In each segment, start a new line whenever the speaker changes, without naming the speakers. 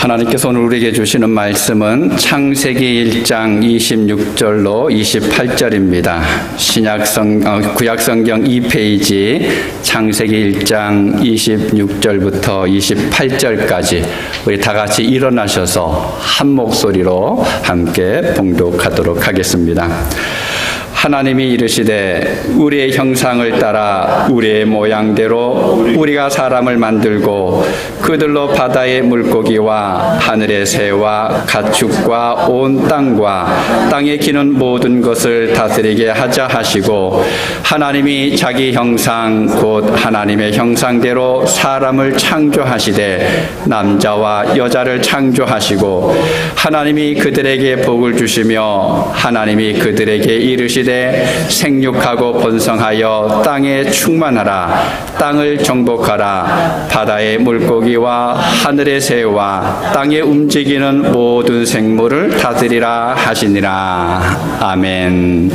하나님께서 오늘 우리에게 주시는 말씀은 창세기 1장 26절로 28절입니다. 구약성경 2페이지 창세기 1장 26절부터 28절까지 우리 다 같이 일어나셔서 한 목소리로 함께 봉독하도록 하겠습니다. 하나님이 이르시되 우리의 형상을 따라 우리의 모양대로 우리가 사람을 만들고 그들로 바다의 물고기와 하늘의 새와 가축과 온 땅과 땅에 기는 모든 것을 다스리게 하자 하시고 하나님이 자기 형상 곧 하나님의 형상대로 사람을 창조하시되 남자와 여자를 창조하시고 하나님이 그들에게 복을 주시며 하나님이 그들에게 이르시되 생육하고 번성하여 땅에 충만하라 땅을 정복하라 바다의 물고기와 하늘의 새와 땅에 움직이는 모든 생물을 다스리라 하시니라. 아멘.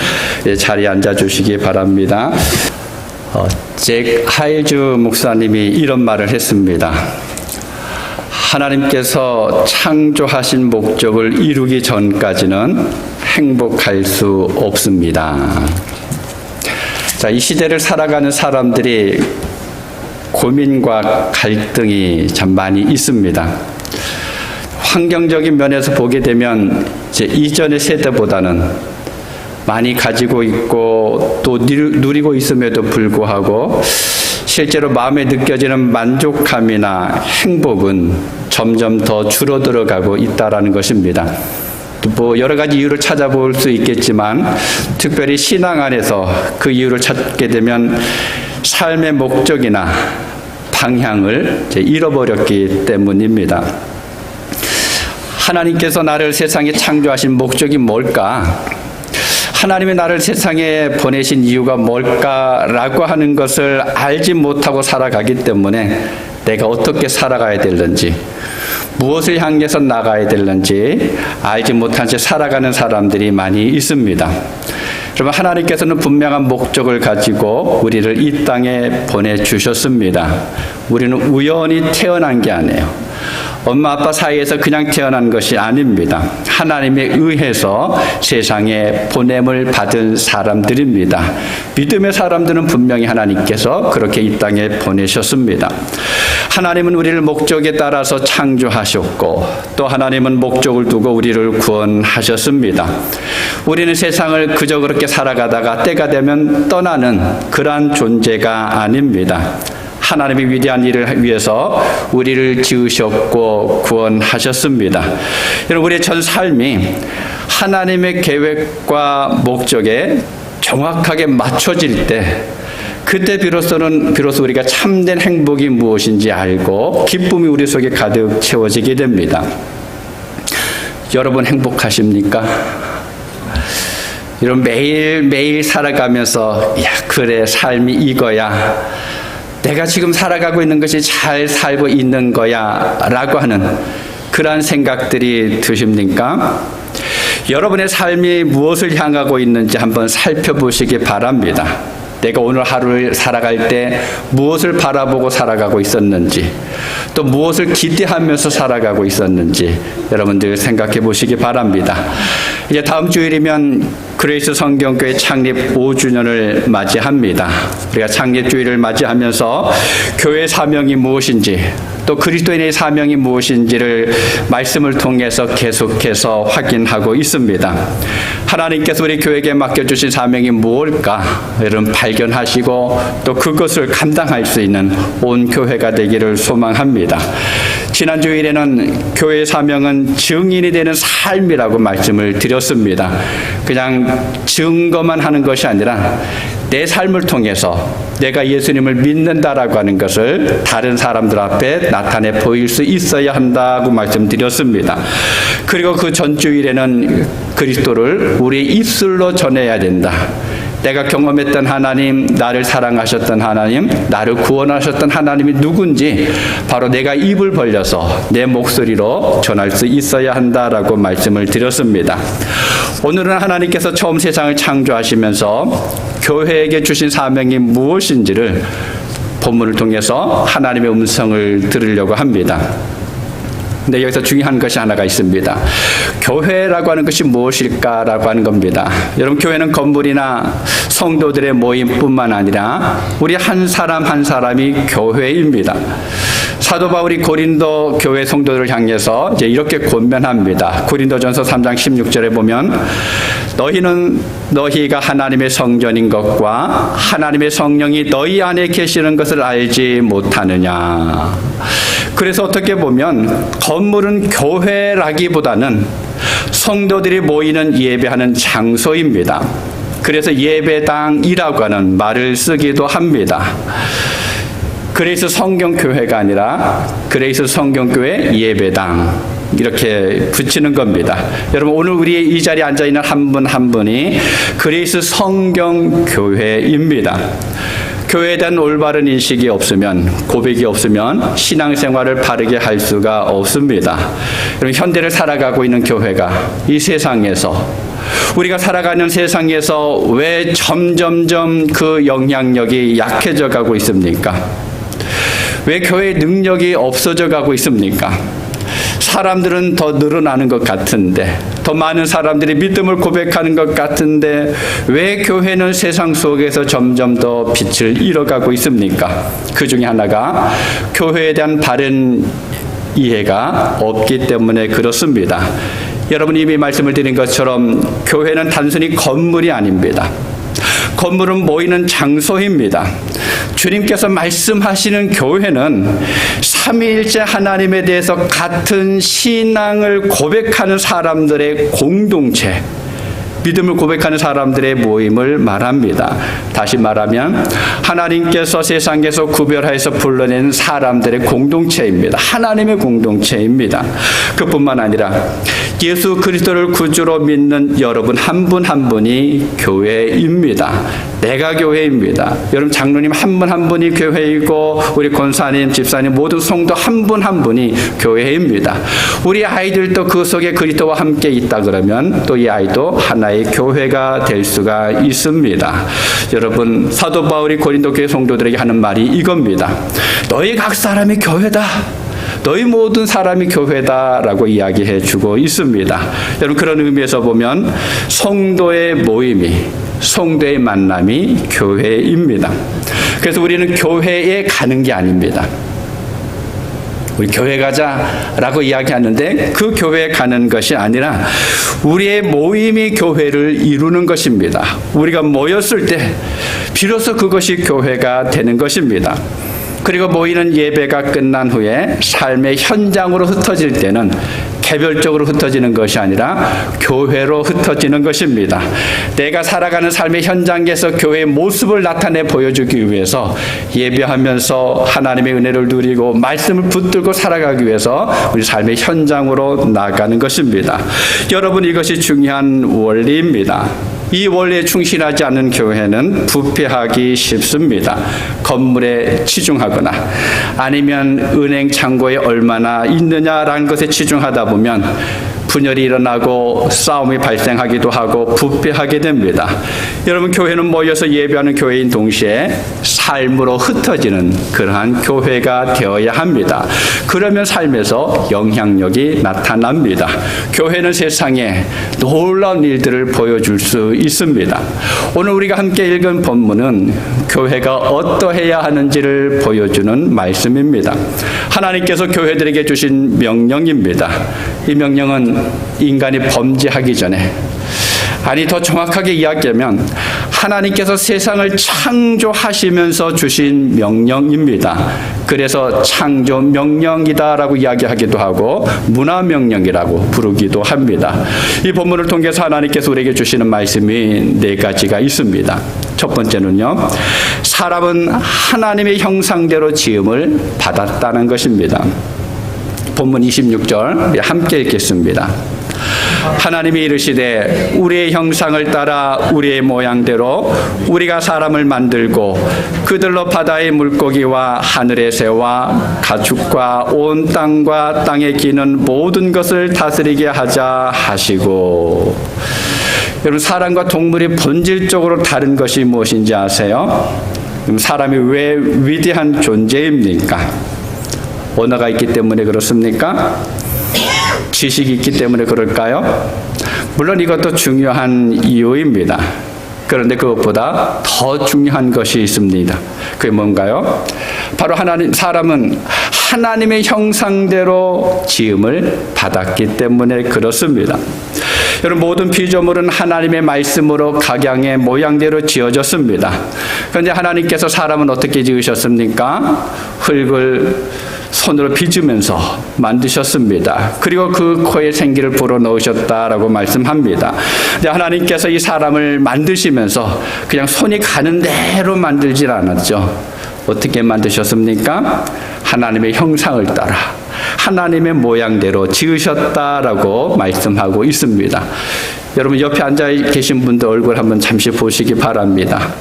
자리에 앉아 주시기 바랍니다. 잭 하일즈 목사님이 이런 말을 했습니다. 하나님께서 창조하신 목적을 이루기 전까지는 행복할 수 없습니다. 자, 이 시대를 살아가는 사람들이 고민과 갈등이 참 많이 있습니다. 환경적인 면에서 보게 되면 이제 이전의 세대보다는 많이 가지고 있고 또 누리고 있음에도 불구하고 실제로 마음에 느껴지는 만족감이나 행복은 점점 더 줄어들어가고 있다라는 것입니다. 뭐 여러 가지 이유를 찾아볼 수 있겠지만 특별히 신앙 안에서 그 이유를 찾게 되면 삶의 목적이나 방향을 잃어버렸기 때문입니다. 하나님께서 나를 세상에 창조하신 목적이 뭘까? 하나님이 나를 세상에 보내신 이유가 뭘까라고 하는 것을 알지 못하고 살아가기 때문에 내가 어떻게 살아가야 되는지 무엇을 향해서 나가야 되는지 알지 못한 채 살아가는 사람들이 많이 있습니다. 여러분, 하나님께서는 분명한 목적을 가지고 우리를 이 땅에 보내주셨습니다. 우리는 우연히 태어난 게 아니에요. 엄마 아빠 사이에서 그냥 태어난 것이 아닙니다. 하나님에 의해서 세상에 보냄을 받은 사람들입니다. 믿음의 사람들은 분명히 하나님께서 그렇게 이 땅에 보내셨습니다. 하나님은 우리를 목적에 따라서 창조하셨고 또 하나님은 목적을 두고 우리를 구원하셨습니다. 우리는 세상을 그저 그렇게 살아가다가 때가 되면 떠나는 그러한 존재가 아닙니다. 하나님의 위대한 일을 위해서 우리를 지으셨고 구원하셨습니다. 여러분, 우리의 전 삶이 하나님의 계획과 목적에 정확하게 맞춰질 때 그때 비로소 우리가 참된 행복이 무엇인지 알고 기쁨이 우리 속에 가득 채워지게 됩니다. 여러분 행복하십니까? 여러분 매일매일 살아가면서 그래 삶이 이거야. 내가 지금 살아가고 있는 것이 잘 살고 있는 거야 라고 하는 그러한 생각들이 드십니까? 여러분의 삶이 무엇을 향하고 있는지 한번 살펴보시기 바랍니다. 내가 오늘 하루를 살아갈 때 무엇을 바라보고 살아가고 있었는지 또 무엇을 기대하면서 살아가고 있었는지 여러분들 생각해 보시기 바랍니다. 이제 다음 주일이면 그레이스 성경교회 창립 5주년을 맞이합니다. 우리가 창립주일을 맞이하면서 교회 사명이 무엇인지 또 그리스도인의 사명이 무엇인지를 말씀을 통해서 계속해서 확인하고 있습니다. 하나님께서 우리 교회에게 맡겨주신 사명이 무엇일까? 여러분 발견하시고 또 그것을 감당할 수 있는 온 교회가 되기를 소망합니다. 지난 주일에는 교회의 사명은 증인이 되는 삶이라고 말씀을 드렸습니다. 그냥 증거만 하는 것이 아니라 내 삶을 통해서 내가 예수님을 믿는다라고 하는 것을 다른 사람들 앞에 나타내 보일 수 있어야 한다고 말씀드렸습니다. 그리고 그 전주일에는 그리스도를 우리의 입술로 전해야 된다. 내가 경험했던 하나님, 나를 사랑하셨던 하나님, 나를 구원하셨던 하나님이 누군지 바로 내가 입을 벌려서 내 목소리로 전할 수 있어야 한다라고 말씀을 드렸습니다. 오늘은 하나님께서 처음 세상을 창조하시면서 교회에게 주신 사명이 무엇인지를 본문을 통해서 하나님의 음성을 들으려고 합니다. 근데 여기서 중요한 것이 하나가 있습니다. 교회라고 하는 것이 무엇일까라고 하는 겁니다. 여러분, 교회는 건물이나 성도들의 모임뿐만 아니라 우리 한 사람 한 사람이 교회입니다. 사도 바울이 고린도 교회 성도들을 향해서 이제 이렇게 권면합니다. 고린도전서 3장 16절에 보면 너희가 하나님의 성전인 것과 하나님의 성령이 너희 안에 계시는 것을 알지 못하느냐. 그래서 어떻게 보면 건물은 교회라기보다는 성도들이 모이는 예배하는 장소입니다. 그래서 예배당이라고 하는 말을 쓰기도 합니다. 그레이스 성경교회가 아니라 그레이스 성경교회 예배당 이렇게 붙이는 겁니다. 여러분, 오늘 우리 이 자리에 앉아있는 한 분 한 분이 그레이스 성경교회입니다. 교회에 대한 올바른 인식이 없으면, 고백이 없으면 신앙생활을 바르게 할 수가 없습니다. 여러분, 현대를 살아가고 있는 교회가 이 세상에서, 우리가 살아가는 세상에서 왜 점점점 그 영향력이 약해져 가고 있습니까? 왜 교회의 능력이 없어져 가고 있습니까? 사람들은 더 늘어나는 것 같은데, 더 많은 사람들이 믿음을 고백하는 것 같은데 왜 교회는 세상 속에서 점점 더 빛을 잃어가고 있습니까? 그 중에 하나가 교회에 대한 바른 이해가 없기 때문에 그렇습니다. 여러분, 이미 말씀을 드린 것처럼 교회는 단순히 건물이 아닙니다. 건물은 모이는 장소입니다. 주님께서 말씀하시는 교회는 삼위일체 하나님에 대해서 같은 신앙을 고백하는 사람들의 공동체, 믿음을 고백하는 사람들의 모임을 말합니다. 다시 말하면 하나님께서 세상에서 구별하여서 불러낸 사람들의 공동체입니다. 하나님의 공동체입니다. 그뿐만 아니라 예수 그리스도를 구주로 믿는 여러분 한 분 한 분이 교회입니다. 내가 교회입니다. 여러분, 장로님 한 분 한 분이 교회이고 우리 권사님, 집사님 모두 성도 한 분 한 분이 교회입니다. 우리 아이들도 그 속에 그리스도와 함께 있다 그러면 또 이 아이도 하나의 교회가 될 수가 있습니다. 여러분, 사도 바울이 고린도 교회 성도들에게 하는 말이 이겁니다. 너희 각 사람이 교회다. 너희 모든 사람이 교회다라고 이야기해 주고 있습니다. 여러분, 그런 의미에서 보면 성도의 모임이, 성도의 만남이 교회입니다. 그래서 우리는 교회에 가는 게 아닙니다. 우리 교회 가자라고 이야기하는데 그 교회에 가는 것이 아니라 우리의 모임이 교회를 이루는 것입니다. 우리가 모였을 때 비로소 그것이 교회가 되는 것입니다. 그리고 모이는 예배가 끝난 후에 삶의 현장으로 흩어질 때는 개별적으로 흩어지는 것이 아니라 교회로 흩어지는 것입니다. 내가 살아가는 삶의 현장에서 교회의 모습을 나타내 보여주기 위해서 예배하면서 하나님의 은혜를 누리고 말씀을 붙들고 살아가기 위해서 우리 삶의 현장으로 나가는 것입니다. 여러분, 이것이 중요한 원리입니다. 이 원리에 충실하지 않은 교회는 부패하기 쉽습니다. 건물에 치중하거나 아니면 은행 창고에 얼마나 있느냐라는 것에 치중하다 보면 분열이 일어나고 싸움이 발생하기도 하고 부패하게 됩니다. 여러분, 교회는 모여서 예배하는 교회인 동시에 삶으로 흩어지는 그러한 교회가 되어야 합니다. 그러면 삶에서 영향력이 나타납니다. 교회는 세상에 놀라운 일들을 보여줄 수 있습니다. 오늘 우리가 함께 읽은 본문은 교회가 어떠해야 하는지를 보여주는 말씀입니다. 하나님께서 교회들에게 주신 명령입니다. 이 명령은 인간이 범죄하기 전에, 아니 더 정확하게 이야기하면 하나님께서 세상을 창조하시면서 주신 명령입니다. 그래서 창조 명령이다라고 이야기하기도 하고 문화 명령이라고 부르기도 합니다. 이 본문을 통해서 하나님께서 우리에게 주시는 말씀이 네 가지가 있습니다. 첫 번째는요, 사람은 하나님의 형상대로 지음을 받았다는 것입니다. 본문 26절 함께 읽겠습니다. 하나님이 이르시되 우리의 형상을 따라 우리의 모양대로 우리가 사람을 만들고 그들로 바다의 물고기와 하늘의 새와 가축과 온 땅과 땅에 기는 모든 것을 다스리게 하자 하시고. 여러분, 사람과 동물이 본질적으로 다른 것이 무엇인지 아세요? 사람이 왜 위대한 존재입니까? 언어가 있기 때문에 그렇습니까? 지식이 있기 때문에 그럴까요? 물론 이것도 중요한 이유입니다. 그런데 그것보다 더 중요한 것이 있습니다. 그게 뭔가요? 바로 사람은 하나님의 형상대로 지음을 받았기 때문에 그렇습니다. 여러분, 모든 피조물은 하나님의 말씀으로 각양의 모양대로 지어졌습니다. 그런데 하나님께서 사람은 어떻게 지으셨습니까? 흙을 손으로 빚으면서 만드셨습니다. 그리고 그 코에 생기를 불어넣으셨다라고 말씀합니다. 하나님께서 이 사람을 만드시면서 그냥 손이 가는 대로 만들질 않았죠. 어떻게 만드셨습니까? 하나님의 형상을 따라 하나님의 모양대로 지으셨다라고 말씀하고 있습니다. 여러분, 옆에 앉아 계신 분들 얼굴 한번 잠시 보시기 바랍니다.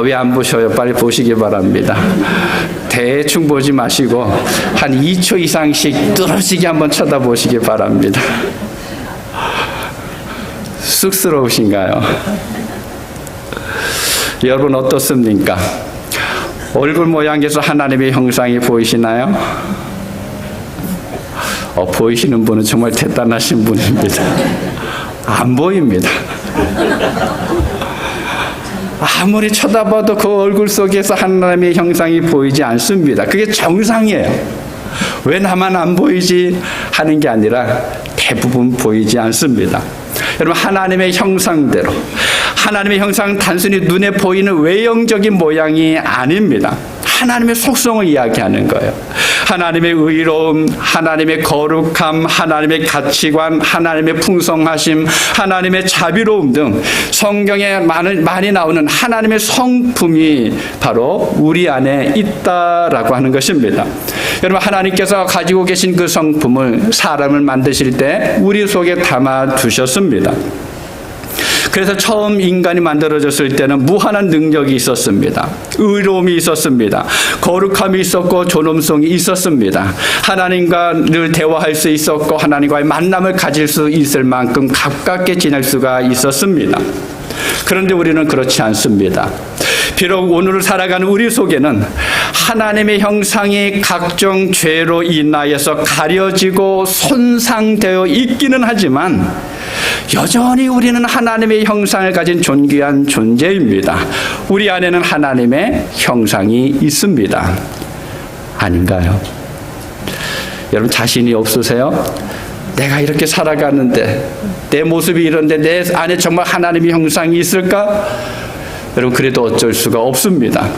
왜 안 보셔요? 빨리 보시기 바랍니다. 대충 보지 마시고 한 2초 이상씩 뚫어지게 한번 쳐다보시기 바랍니다. 쑥스러우신가요? 여러분 어떻습니까? 얼굴 모양에서 하나님의 형상이 보이시나요? 보이시는 분은 정말 대단하신 분입니다. 안 보입니다. 아무리 쳐다봐도 그 얼굴 속에서 하나님의 형상이 보이지 않습니다. 그게 정상이에요. 왜 나만 안 보이지 하는 게 아니라 대부분 보이지 않습니다. 여러분, 하나님의 형상대로, 하나님의 형상은 단순히 눈에 보이는 외형적인 모양이 아닙니다. 하나님의 속성을 이야기하는 거예요. 하나님의 의로움, 하나님의 거룩함, 하나님의 가치관, 하나님의 풍성하심, 하나님의 자비로움 등 성경에 많이 나오는 하나님의 성품이 바로 우리 안에 있다라고 하는 것입니다. 여러분, 하나님께서 가지고 계신 그 성품을 사람을 만드실 때 우리 속에 담아 두셨습니다. 그래서 처음 인간이 만들어졌을 때는 무한한 능력이 있었습니다. 의로움이 있었습니다. 거룩함이 있었고 존엄성이 있었습니다. 하나님과 늘 대화할 수 있었고 하나님과의 만남을 가질 수 있을 만큼 가깝게 지낼 수가 있었습니다. 그런데 우리는 그렇지 않습니다. 비록 오늘을 살아가는 우리 속에는 하나님의 형상이 각종 죄로 인하여서 가려지고 손상되어 있기는 하지만 여전히 우리는 하나님의 형상을 가진 존귀한 존재입니다. 우리 안에는 하나님의 형상이 있습니다. 아닌가요? 여러분, 자신이 없으세요? 내가 이렇게 살아가는데, 내 모습이 이런데 내 안에 정말 하나님의 형상이 있을까? 여러분, 그래도 어쩔 수가 없습니다.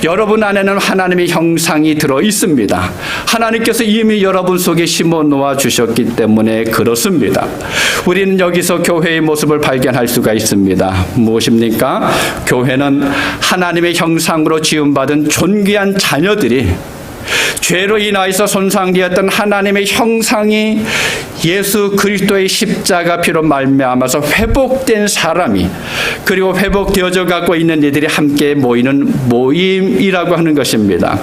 여러분 안에는 하나님의 형상이 들어 있습니다. 하나님께서 이미 여러분 속에 심어 놓아 주셨기 때문에 그렇습니다. 우리는 여기서 교회의 모습을 발견할 수가 있습니다. 무엇입니까? 교회는 하나님의 형상으로 지음받은 존귀한 자녀들이 죄로 인하여서 손상되었던 하나님의 형상이 예수 그리스도의 십자가 피로 말미암아서 회복된 사람이, 그리고 회복되어져 갖고 있는 이들이 함께 모이는 모임이라고 하는 것입니다.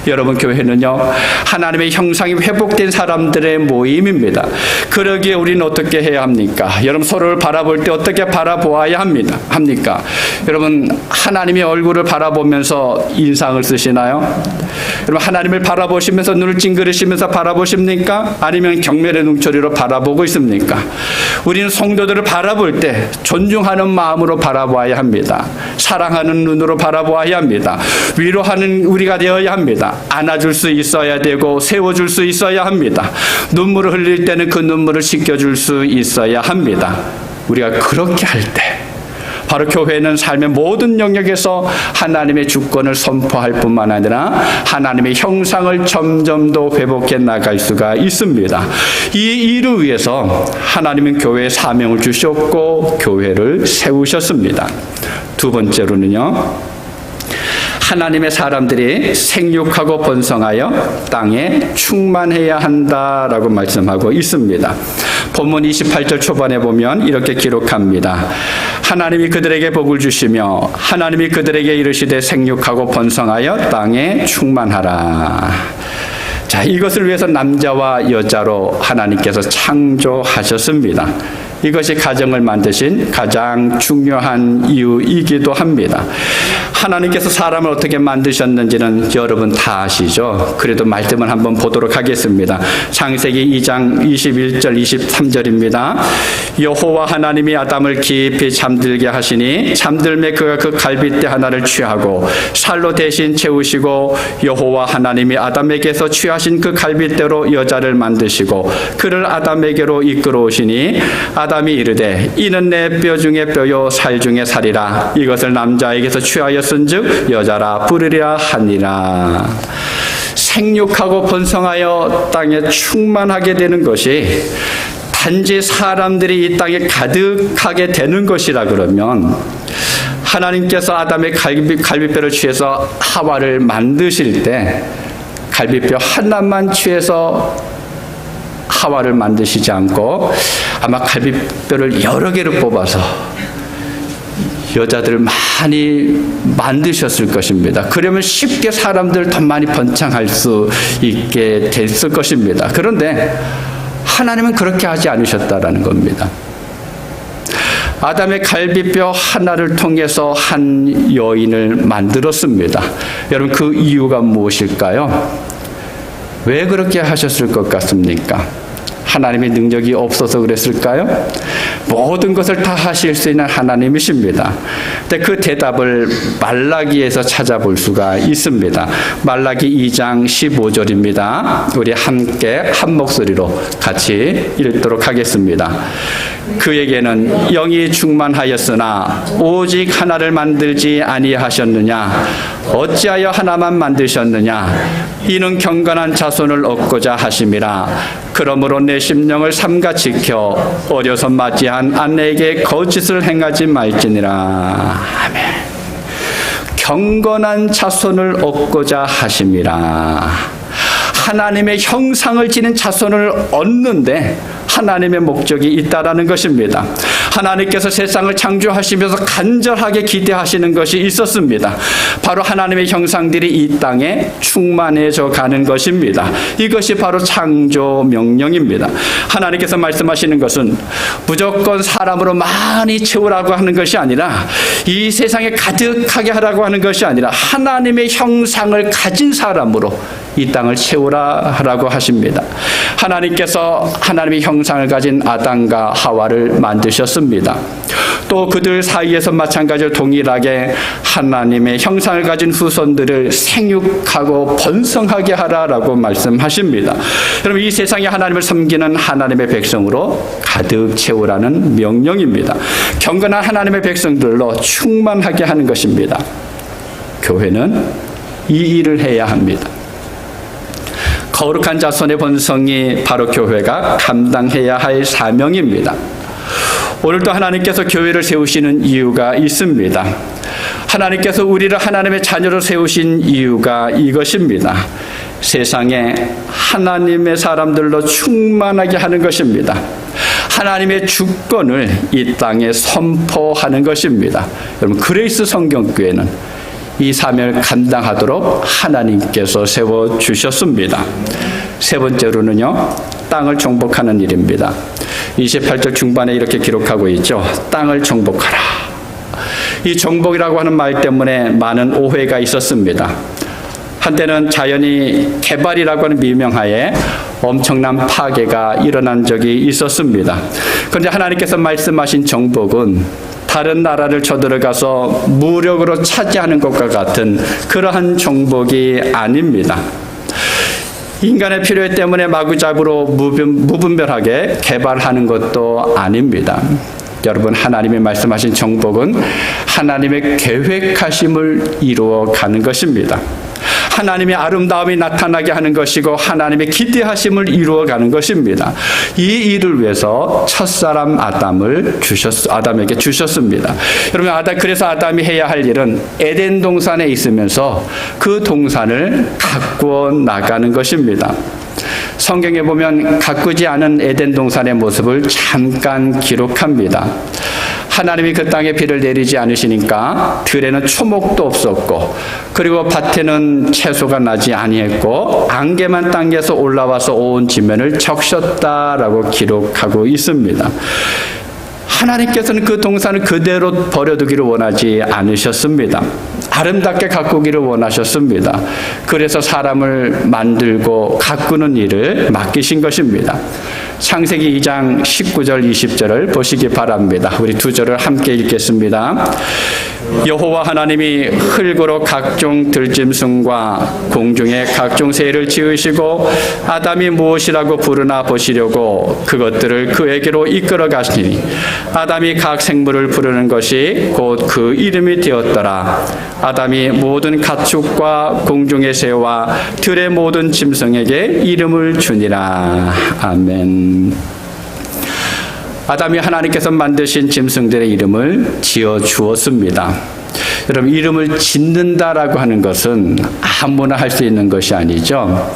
여러분, 교회는요, 하나님의 형상이 회복된 사람들의 모임입니다. 그러기에 우리는 어떻게 해야 합니까? 여러분, 서로를 바라볼 때 어떻게 바라보아야 합니까? 여러분, 하나님의 얼굴을 바라보면서 인상을 쓰시나요? 여러분, 하나님을 바라보시면서 눈을 찡그리시면서 바라보십니까? 아니면 경멸의 눈초리로 바라보고 있습니까? 우리는 성도들을 바라볼 때 존중하는 마음으로 바라보아야 합니다. 사랑하는 눈으로 바라보아야 합니다. 위로하는 우리가 되어야 합니다. 안아줄 수 있어야 되고 세워줄 수 있어야 합니다. 눈물을 흘릴 때는 그 눈물을 씻겨줄 수 있어야 합니다. 우리가 그렇게 할 때 바로 교회는 삶의 모든 영역에서 하나님의 주권을 선포할 뿐만 아니라 하나님의 형상을 점점 더 회복해 나갈 수가 있습니다. 이 일을 위해서 하나님은 교회에 사명을 주셨고 교회를 세우셨습니다. 두 번째로는요, 하나님의 사람들이 생육하고 번성하여 땅에 충만해야 한다라고 말씀하고 있습니다. 본문 28절 초반에 보면 이렇게 기록합니다. 하나님이 그들에게 복을 주시며 하나님이 그들에게 이르시되 생육하고 번성하여 땅에 충만하라. 자, 이것을 위해서 남자와 여자로 하나님께서 창조하셨습니다. 이것이 가정을 만드신 가장 중요한 이유이기도 합니다. 하나님께서 사람을 어떻게 만드셨는지는 여러분 다 아시죠? 그래도 말씀을 한번 보도록 하겠습니다. 창세기 2장 21절 23절입니다. 여호와 하나님이 아담을 깊이 잠들게 하시니 잠들매 그가 그 갈빗대 하나를 취하고 살로 대신 채우시고 여호와 하나님이 아담에게서 취하신 그 갈빗대로 여자를 만드시고 그를 아담에게로 이끌어 오시니 아담이 이르되 이는 내 뼈 중에 뼈요 살 중에 살이라 이것을 남자에게서 취하였은즉 여자라 부르리라 하니라. 생육하고 번성하여 땅에 충만하게 되는 것이 단지 사람들이 이 땅에 가득하게 되는 것이라 그러면 하나님께서 아담의 갈빗뼈를 취해서 하와를 만드실 때 갈빗뼈 하나만 취해서 하와를 만드시지 않고 아마 갈빗뼈를 여러 개를 뽑아서 여자들을 많이 만드셨을 것입니다. 그러면 쉽게 사람들 더 많이 번창할 수 있게 됐을 것입니다. 그런데 하나님은 그렇게 하지 않으셨다라는 겁니다. 아담의 갈빗뼈 하나를 통해서 한 여인을 만들었습니다. 여러분 그 이유가 무엇일까요? 왜 그렇게 하셨을 것 같습니까? 하나님의 능력이 없어서 그랬을까요? 모든 것을 다 하실 수 있는 하나님이십니다. 근데 그 대답을 말라기에서 찾아볼 수가 있습니다. 말라기 2장 15절입니다. 우리 함께 한 목소리로 같이 읽도록 하겠습니다. 그에게는 영이 충만하였으나 오직 하나를 만들지 아니하셨느냐? 어찌하여 하나만 만드셨느냐? 이는 경건한 자손을 얻고자 하심이라. 그러므로 내 심령을 삼가 지켜 어려서 맞이한 아내에게 거짓을 행하지 말지니라. 아멘. 경건한 자손을 얻고자 하심이라. 하나님의 형상을 지닌 자손을 얻는데 하나님의 목적이 있다라는 것입니다. 하나님께서 세상을 창조하시면서 간절하게 기대하시는 것이 있었습니다. 바로 하나님의 형상들이 이 땅에 충만해져 가는 것입니다. 이것이 바로 창조 명령입니다. 하나님께서 말씀하시는 것은 무조건 사람으로 많이 채우라고 하는 것이 아니라 이 세상에 가득하게 하라고 하는 것이 아니라 하나님의 형상을 가진 사람으로 이 땅을 채우라라고 하십니다. 하나님께서 하나님의 형상을 가진 아담과 하와를 만드셨습니다. 또 그들 사이에서 마찬가지로 동일하게 하나님의 형상을 가진 후손들을 생육하고 번성하게 하라라고 말씀하십니다. 여러분 이 세상에 하나님을 섬기는 하나님의 백성으로 가득 채우라는 명령입니다. 경건한 하나님의 백성들로 충만하게 하는 것입니다. 교회는 이 일을 해야 합니다. 거룩한 자손의 번성이 바로 교회가 감당해야 할 사명입니다. 오늘도 하나님께서 교회를 세우시는 이유가 있습니다. 하나님께서 우리를 하나님의 자녀로 세우신 이유가 이것입니다. 세상에 하나님의 사람들로 충만하게 하는 것입니다. 하나님의 주권을 이 땅에 선포하는 것입니다. 여러분 그레이스 성경교회는 이 사명을 감당하도록 하나님께서 세워주셨습니다. 세 번째로는요, 땅을 정복하는 일입니다. 28절 중반에 이렇게 기록하고 있죠. 땅을 정복하라. 이 정복이라고 하는 말 때문에 많은 오해가 있었습니다. 한때는 자연이 개발이라고 하는 미명하에 엄청난 파괴가 일어난 적이 있었습니다. 그런데 하나님께서 말씀하신 정복은 다른 나라를 쳐들어가서 무력으로 차지하는 것과 같은 그러한 정복이 아닙니다. 인간의 필요 때문에 마구잡이로 무분별하게 개발하는 것도 아닙니다. 여러분 하나님이 말씀하신 정복은 하나님의 계획하심을 이루어가는 것입니다. 하나님의 아름다움이 나타나게 하는 것이고 하나님의 기대하심을 이루어가는 것입니다. 이 일을 위해서 첫사람 아담에게 주셨습니다. 여러분 그래서 아담이 해야 할 일은 에덴 동산에 있으면서 그 동산을 가꾸어 나가는 것입니다. 성경에 보면 가꾸지 않은 에덴 동산의 모습을 잠깐 기록합니다. 하나님이 그 땅에 비를 내리지 않으시니까 들에는 초목도 없었고 그리고 밭에는 채소가 나지 아니했고 안개만 땅에서 올라와서 온 지면을 적셨다라고 기록하고 있습니다. 하나님께서는 그 동산을 그대로 버려두기를 원하지 않으셨습니다. 아름답게 가꾸기를 원하셨습니다. 그래서 사람을 만들고 가꾸는 일을 맡기신 것입니다. 창세기 2장 19절 20절을 보시기 바랍니다. 우리 두 절을 함께 읽겠습니다. 여호와 하나님이 흙으로 각종 들짐승과 공중의 각종 새를 지으시고 아담이 무엇이라고 부르나 보시려고 그것들을 그에게로 이끌어 가시니 아담이 각 생물을 부르는 것이 곧 그 이름이 되었더라. 아담이 모든 가축과 공중의 새와 들의 모든 짐승에게 이름을 주니라. 아멘. 아담이 하나님께서 만드신 짐승들의 이름을 지어 주었습니다. 여러분, 이름을 짓는다라고 하는 것은 아무나 할 수 있는 것이 아니죠.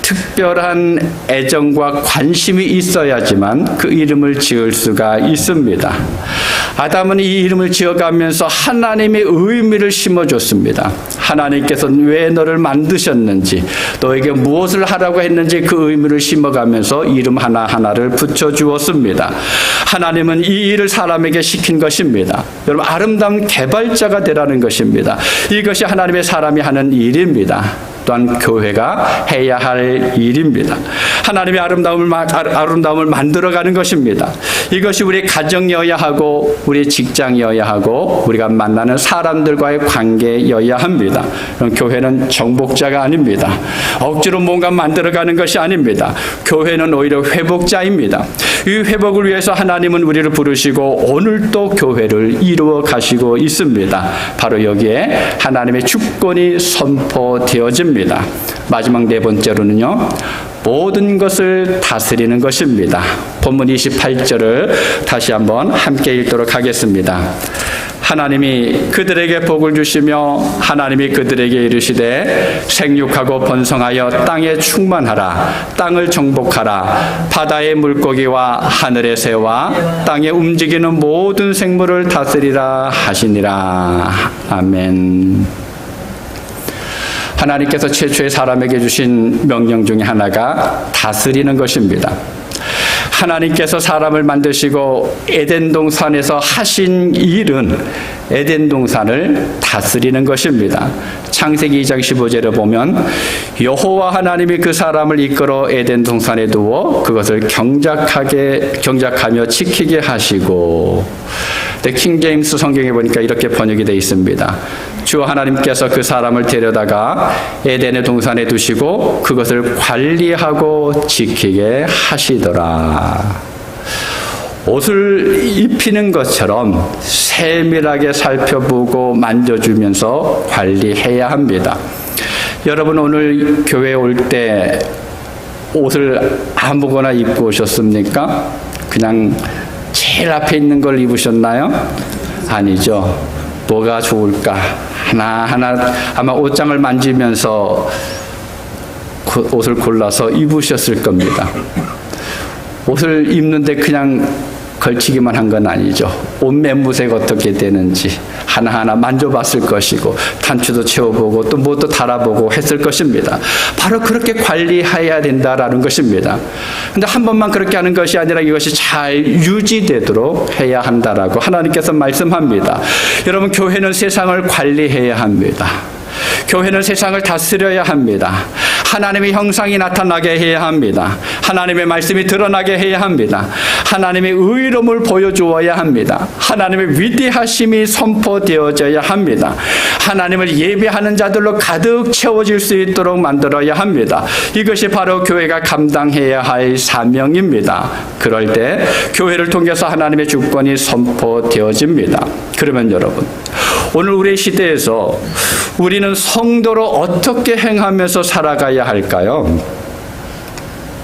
특별한 애정과 관심이 있어야지만 그 이름을 지을 수가 있습니다. 아담은 이 이름을 지어가면서 하나님의 의미를 심어줬습니다. 하나님께서는 왜 너를 만드셨는지, 너에게 무엇을 하라고 했는지 그 의미를 심어가면서 이름 하나하나를 붙여주었습니다. 하나님은 이 일을 사람에게 시킨 것입니다. 여러분, 아름다운 개발자가 되라는 것입니다. 이것이 하나님의 사람이 하는 일입니다. 또한 교회가 해야 할 일입니다. 하나님의 아름다움을 만들어가는 것입니다. 이것이 우리 가정이어야 하고 우리 직장이어야 하고 우리가 만나는 사람들과의 관계여야 합니다. 교회는 정복자가 아닙니다. 억지로 뭔가 만들어가는 것이 아닙니다. 교회는 오히려 회복자입니다. 이 회복을 위해서 하나님은 우리를 부르시고 오늘도 교회를 이루어 가시고 있습니다. 바로 여기에 하나님의 주권이 선포되어집니다. 마지막 네 번째로는요, 모든 것을 다스리는 것입니다. 본문 28절을 다시 한번 함께 읽도록 하겠습니다. 하나님이 그들에게 복을 주시며 하나님이 그들에게 이르시되 생육하고 번성하여 땅에 충만하라. 땅을 정복하라. 바다의 물고기와 하늘의 새와 땅에 움직이는 모든 생물을 다스리라 하시니라. 아멘. 하나님께서 최초의 사람에게 주신 명령 중에 하나가 다스리는 것입니다. 하나님께서 사람을 만드시고 에덴 동산에서 하신 일은 에덴 동산을 다스리는 것입니다. 창세기 2장 15절에 보면 여호와 하나님이 그 사람을 이끌어 에덴 동산에 두어 그것을 경작하며 지키게 하시고, 킹제임스 성경에 보니까 이렇게 번역이 되어 있습니다. 주 하나님께서 그 사람을 데려다가 에덴의 동산에 두시고 그것을 관리하고 지키게 하시더라. 옷을 입히는 것처럼 세밀하게 살펴보고 만져주면서 관리해야 합니다. 여러분, 오늘 교회에 올 때 옷을 아무거나 입고 오셨습니까? 그냥 제일 앞에 있는 걸 입으셨나요? 아니죠. 뭐가 좋을까? 하나하나 아마 옷장을 만지면서 그 옷을 골라서 입으셨을 겁니다. 옷을 입는데 그냥 걸치기만 한 건 아니죠. 옷 매무새가 어떻게 되는지 하나하나 만져봤을 것이고 단추도 채워보고 또 뭣도 달아보고 했을 것입니다. 바로 그렇게 관리해야 된다라는 것입니다. 근데 한 번만 그렇게 하는 것이 아니라 이것이 잘 유지되도록 해야 한다라고 하나님께서 말씀합니다. 여러분, 교회는 세상을 관리해야 합니다. 교회는 세상을 다스려야 합니다. 하나님의 형상이 나타나게 해야 합니다. 하나님의 말씀이 드러나게 해야 합니다. 하나님의 의로움을 보여주어야 합니다. 하나님의 위대하심이 선포되어져야 합니다. 하나님을 예배하는 자들로 가득 채워질 수 있도록 만들어야 합니다. 이것이 바로 교회가 감당해야 할 사명입니다. 그럴 때 교회를 통해서 하나님의 주권이 선포되어집니다. 그러면 여러분, 오늘 우리 시대에서 우리는 성도로 어떻게 행하면서 살아가야 할까요?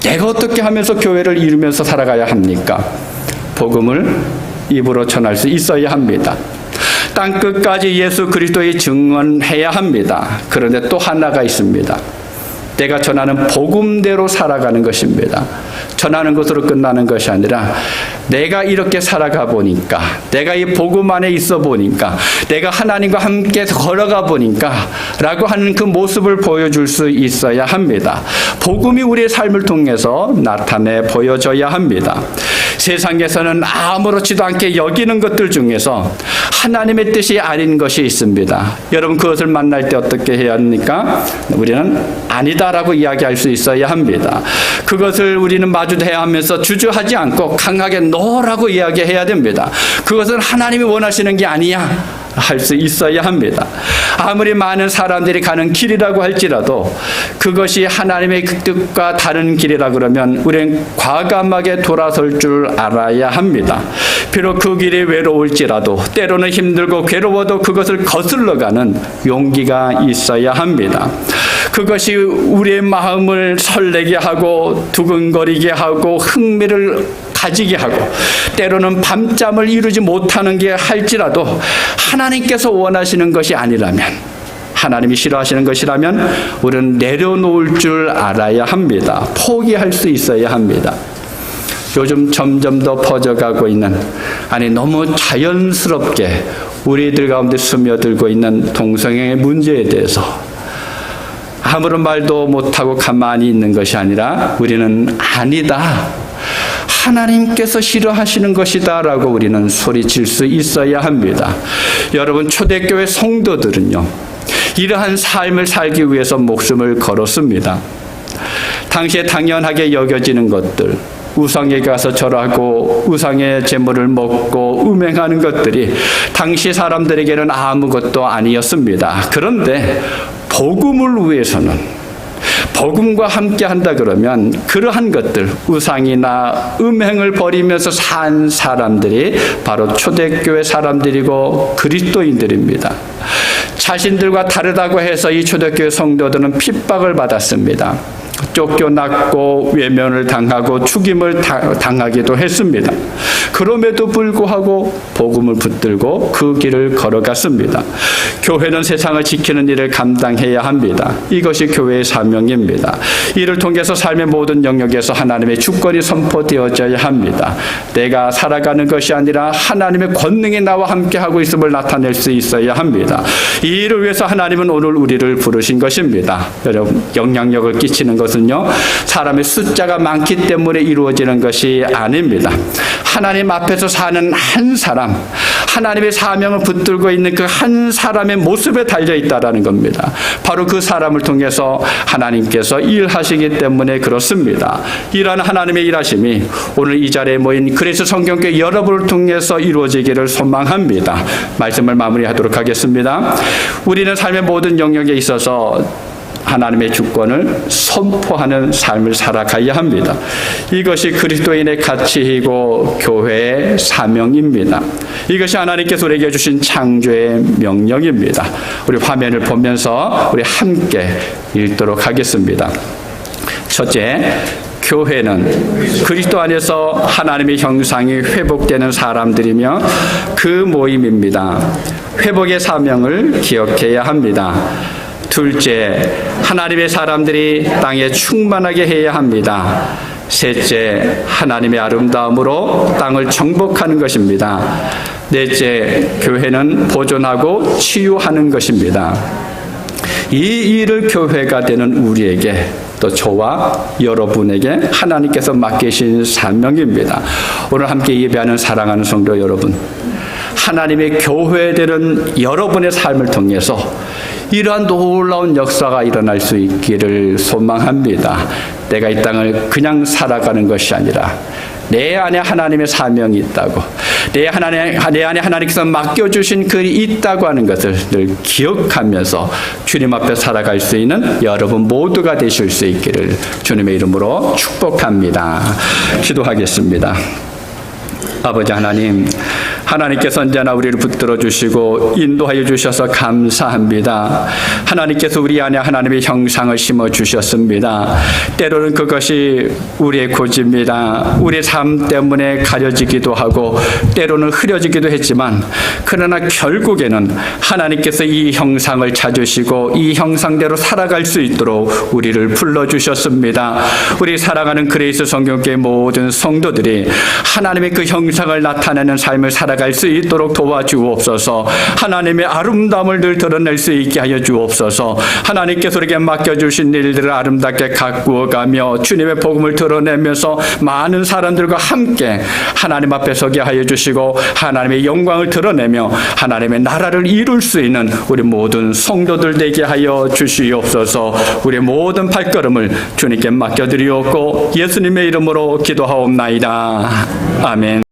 내가 어떻게 하면서 교회를 이루면서 살아가야 합니까? 복음을 입으로 전할 수 있어야 합니다. 땅끝까지 예수 그리스도의 증언해야 합니다. 그런데 또 하나가 있습니다. 내가 전하는 복음대로 살아가는 것입니다. 전하는 것으로 끝나는 것이 아니라 내가 이렇게 살아가 보니까, 내가 이 복음 안에 있어 보니까, 내가 하나님과 함께 걸어가 보니까 라고 하는 그 모습을 보여줄 수 있어야 합니다. 복음이 우리의 삶을 통해서 나타내 보여져야 합니다. 세상에서는 아무렇지도 않게 여기는 것들 중에서 하나님의 뜻이 아닌 것이 있습니다. 여러분 그것을 만날 때 어떻게 해야 합니까? 우리는 아니다라고 이야기할 수 있어야 합니다. 그것을 우리는 마주해야 하면서 주저하지 않고 강하게 너라고 이야기해야 됩니다. 그것은 하나님이 원하시는 게 아니야 할 수 있어야 합니다. 아무리 많은 사람들이 가는 길이라고 할지라도 그것이 하나님의 뜻과 다른 길이라 그러면 우리는 과감하게 돌아설 줄 알아야 합니다. 비록 그 길이 외로울지라도 때로는 힘들고 괴로워도 그것을 거슬러가는 용기가 있어야 합니다. 그것이 우리의 마음을 설레게 하고 두근거리게 하고 흥미를 가지게 하고 때로는 밤잠을 이루지 못하는 게 할지라도 하나님께서 원하시는 것이 아니라면, 하나님이 싫어하시는 것이라면 우리는 내려놓을 줄 알아야 합니다. 포기할 수 있어야 합니다. 요즘 점점 더 퍼져가고 있는, 너무 자연스럽게 우리들 가운데 스며들고 있는 동성애의 문제에 대해서 아무런 말도 못하고 가만히 있는 것이 아니라 우리는 아니다, 하나님께서 싫어하시는 것이다 라고 우리는 소리칠 수 있어야 합니다. 여러분, 초대교회 성도들은요, 이러한 삶을 살기 위해서 목숨을 걸었습니다. 당시에 당연하게 여겨지는 것들, 우상에 가서 절하고 우상의 제물을 먹고 음행하는 것들이 당시 사람들에게는 아무것도 아니었습니다. 그런데 복음을 위해서는, 복음과 함께 한다 그러면 그러한 것들, 우상이나 음행을 버리면서 산 사람들이 바로 초대교회 사람들이고 그리스도인들입니다. 자신들과 다르다고 해서 이 초대교회 성도들은 핍박을 받았습니다. 쫓겨났고 외면을 당하고 죽임을 당하기도 했습니다. 그럼에도 불구하고 복음을 붙들고 그 길을 걸어갔습니다. 교회는 세상을 지키는 일을 감당해야 합니다. 이것이 교회의 사명입니다. 이를 통해서 삶의 모든 영역에서 하나님의 주권이 선포되어져야 합니다. 내가 살아가는 것이 아니라 하나님의 권능이 나와 함께하고 있음을 나타낼 수 있어야 합니다. 이 일을 위해서 하나님은 오늘 우리를 부르신 것입니다. 여러분, 영향력을 끼치는 것은요, 사람의 숫자가 많기 때문에 이루어지는 것이 아닙니다. 하나님 앞에서 사는 한 사람, 하나님의 사명을 붙들고 있는 그 한 사람의 모습에 달려있다라는 겁니다. 바로 그 사람을 통해서 하나님께서 일하시기 때문에 그렇습니다. 이러한 하나님의 일하심이 오늘 이 자리에 모인 그리스도 성경교회 여러분을 통해서 이루어지기를 소망합니다. 말씀을 마무리하도록 하겠습니다. 우리는 삶의 모든 영역에 있어서 하나님의 주권을 선포하는 삶을 살아가야 합니다. 이것이 그리스도인의 가치이고 교회의 사명입니다. 이것이 하나님께서 우리에게 주신 창조의 명령입니다. 우리 화면을 보면서 우리 함께 읽도록 하겠습니다. 첫째, 교회는 그리스도 안에서 하나님의 형상이 회복되는 사람들이며 그 모임입니다. 회복의 사명을 기억해야 합니다. 둘째, 하나님의 사람들이 땅에 충만하게 해야 합니다. 셋째, 하나님의 아름다움으로 땅을 정복하는 것입니다. 넷째, 교회는 보존하고 치유하는 것입니다. 이 일을 교회가 되는 우리에게, 또 저와 여러분에게 하나님께서 맡기신 사명입니다. 오늘 함께 예배하는 사랑하는 성도 여러분, 하나님의 교회되는 여러분의 삶을 통해서 이러한 놀라운 역사가 일어날 수 있기를 소망합니다. 내가 이 땅을 그냥 살아가는 것이 아니라 내 안에 하나님의 사명이 있다고, 내 안에 하나님께서 맡겨주신 글이 있다고 하는 것을 늘 기억하면서 주님 앞에 살아갈 수 있는 여러분 모두가 되실 수 있기를 주님의 이름으로 축복합니다. 기도하겠습니다. 아버지 하나님, 하나님께서 언제나 우리를 붙들어 주시고 인도하여 주셔서 감사합니다. 하나님께서 우리 안에 하나님의 형상을 심어 주셨습니다. 때로는 그것이 우리의 고집입니다. 우리의 삶 때문에 가려지기도 하고 때로는 흐려지기도 했지만, 그러나 결국에는 하나님께서 이 형상을 찾으시고 이 형상대로 살아갈 수 있도록 우리를 불러주셨습니다. 우리 사랑하는 그레이스 성경교회 모든 성도들이 하나님의 그 형상을 나타내는 삶을 살아갈 살아갈 수 있도록 도와주옵소서. 하나님의 아름다움을 늘 드러낼 수 있게 하여 주옵소서. 하나님께서 우리에게 맡겨주신 일들을 아름답게 가꾸어가며 주님의 복음을 드러내면서 많은 사람들과 함께 하나님 앞에 서게 하여 주시고 하나님의 영광을 드러내며 하나님의 나라를 이룰 수 있는 우리 모든 성도들 되게 하여 주시옵소서. 우리 모든 발걸음을 주님께 맡겨드리옵고 예수님의 이름으로 기도하옵나이다. 아멘.